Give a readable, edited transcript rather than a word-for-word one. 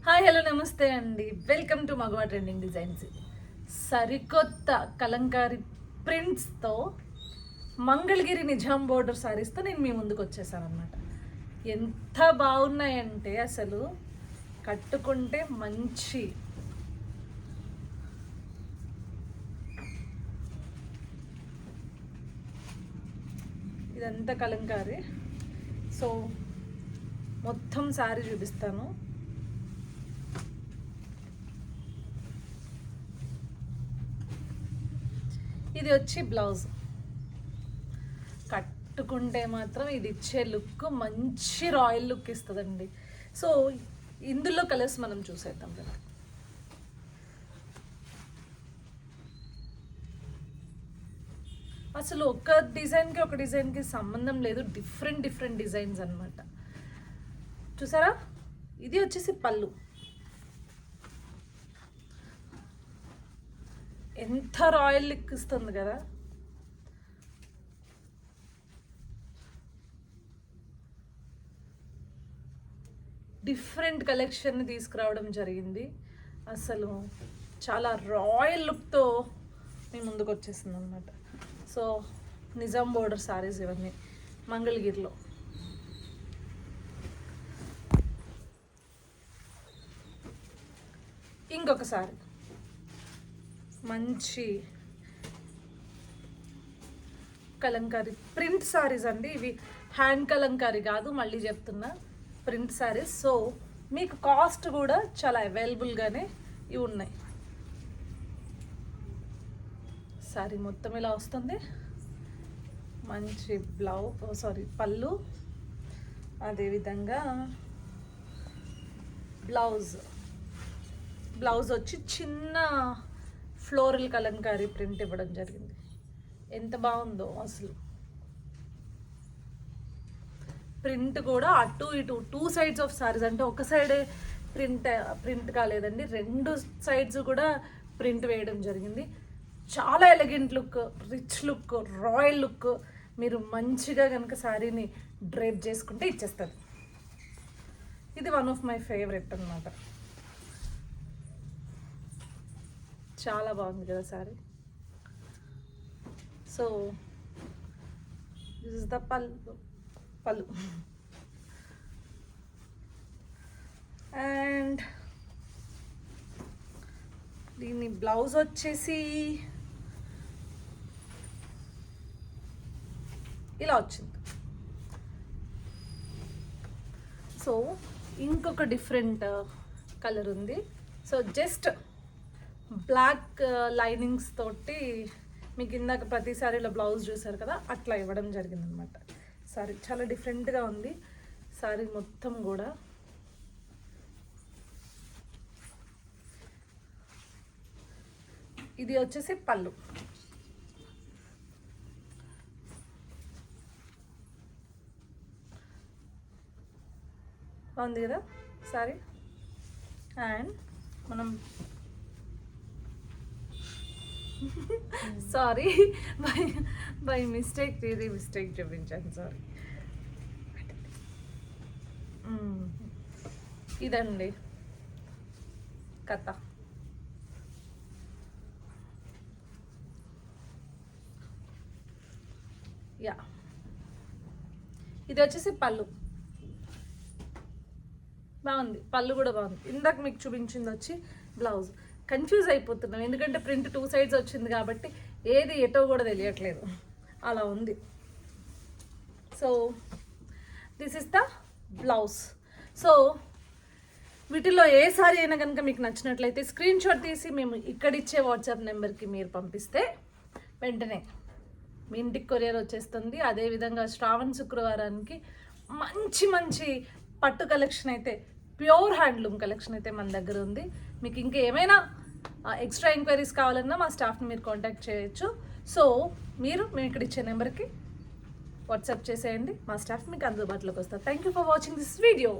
Hi hello నమస్తే అండి, welcome to మగవా trending designs. సరికొత్త కలంకారీ ప్రింట్స్తో మంగళగిరి నిజాం బోర్డర్ శారీస్తో నేను మీ ముందుకు వచ్చేసాను అనమాట. ఎంత బాగున్నాయంటే అసలు కట్టుకుంటే మంచి ఇదంతా కలంకారీ. సో మొత్తం శారీ చూపిస్తాను. ఇది వచ్చి బ్లౌజ్. కట్టుకుంటే మాత్రం ఇది ఇచ్చే లుక్ మంచి రాయల్ లుక్ ఇస్తుందండి. సో ఇందులో కలర్స్ మనం చూసేద్దాం కదా. అసలు ఒక డిజైన్కి సంబంధం లేదు, డిఫరెంట్ డిజైన్స్ అన్నమాట. చూసారా, ఇది వచ్చేసి పళ్ళు. ఎంత రాయల్ లుక్ ఇస్తుంది కదా. డిఫరెంట్ కలెక్షన్ని తీసుకురావడం జరిగింది. అసలు చాలా రాయల్ లుక్తో మీ ముందుకు వచ్చేసింది అనమాట. సో నిజాం బోర్డర్ సారీస్ ఇవన్నీ మంగళగిరిలో. ఇంకొక సారీ మంచి కలంకారీ ప్రింట్ సారీస్ అండి. ఇవి హ్యాండ్ కలంకారీ కాదు, మళ్ళీ చెప్తున్నా, ప్రింట్ సారీస్. సో మీకు కాస్ట్ కూడా చాలా అవైలబుల్గానే ఇవి ఉన్నాయి. సారీ మొత్తం ఇలా వస్తుంది. మంచి పళ్ళు, అదేవిధంగా బ్లౌజ్ వచ్చి చిన్న ఫ్లోరల్ కలంకారీ ప్రింట్ ఇవ్వడం జరిగింది. ఎంత బాగుందో అసలు. ప్రింట్ కూడా అటు ఇటు 2 sides ఆఫ్ సారీస్, అంటే ఒక సైడే ప్రింట్ కాలేదండి, 2 sides కూడా ప్రింట్ వేయడం జరిగింది. చాలా elegant look, rich look, royal look. మీరు మంచిగా కనుక శారీని డ్రైప్ చేసుకుంటే ఇచ్చేస్తుంది. ఇది వన్ ఆఫ్ మై ఫేవరెట్ అన్నమాట. చాలా బాగుంది కదా sorry. So this is the పళ్ళు అండ్ దీని బ్లౌజ్ వచ్చేసి ఇలా వచ్చింది. సో ఇంకొక డిఫరెంట్ కలర్ ఉంది. సో జస్ట్ బ్లాక్ లైనింగ్స్ తోటి మీకు ఇందాక ప్రతి సారీలో బ్లౌజ్ చూసారు కదా, అట్లా ఇవ్వడం జరిగిందనమాట. సారీ చాలా డిఫరెంట్గా ఉంది. సారీ మొత్తం కూడా ఇది వచ్చేసి పళ్ళు. బాగుంది కదా సారీ. అండ్ మనం సారీ బై మిస్టేక్ చూపించాను, సారీ. ఇదండి కథ. యా, ఇది వచ్చేసి పళ్ళు. బాగుంది, పళ్ళు కూడా బాగుంది. ఇందాక మీకు చూపించింది వచ్చి బ్లౌజ్. కన్ఫ్యూజ్ అయిపోతున్నాం, ఎందుకంటే ప్రింట్ 2 sides వచ్చింది కాబట్టి ఏది ఎటో కూడా తెలియట్లేదు, అలా ఉంది. So this is the blouse. So వీటిలో ఏ సారీ అయినా కనుక మీకు నచ్చినట్లయితే స్క్రీన్ షాట్ తీసి మేము ఇక్కడిచ్చే వాట్సాప్ నెంబర్కి మీరు పంపిస్తే వెంటనే మీ ఇంటికి కొరియర్ వచ్చేస్తుంది. అదేవిధంగా శ్రావణ శుక్రవారానికి మంచి పట్టు కలెక్షన్ అయితే, ప్యూర్ హ్యాండ్లూమ్ కలెక్షన్ అయితే మన దగ్గర ఉంది. మీకు ఇంకా ఏమైనా ఎక్స్ట్రా ఎంక్వైరీస్ కావాలన్నా మా స్టాఫ్ని మీరు కాంటాక్ట్ చేయొచ్చు. సో మేము ఇక్కడ ఇచ్చే నెంబర్కి వాట్సాప్ చేసేయండి, మా స్టాఫ్ మీకు అందుబాటులోకి వస్తారు. Thank you for watching this video.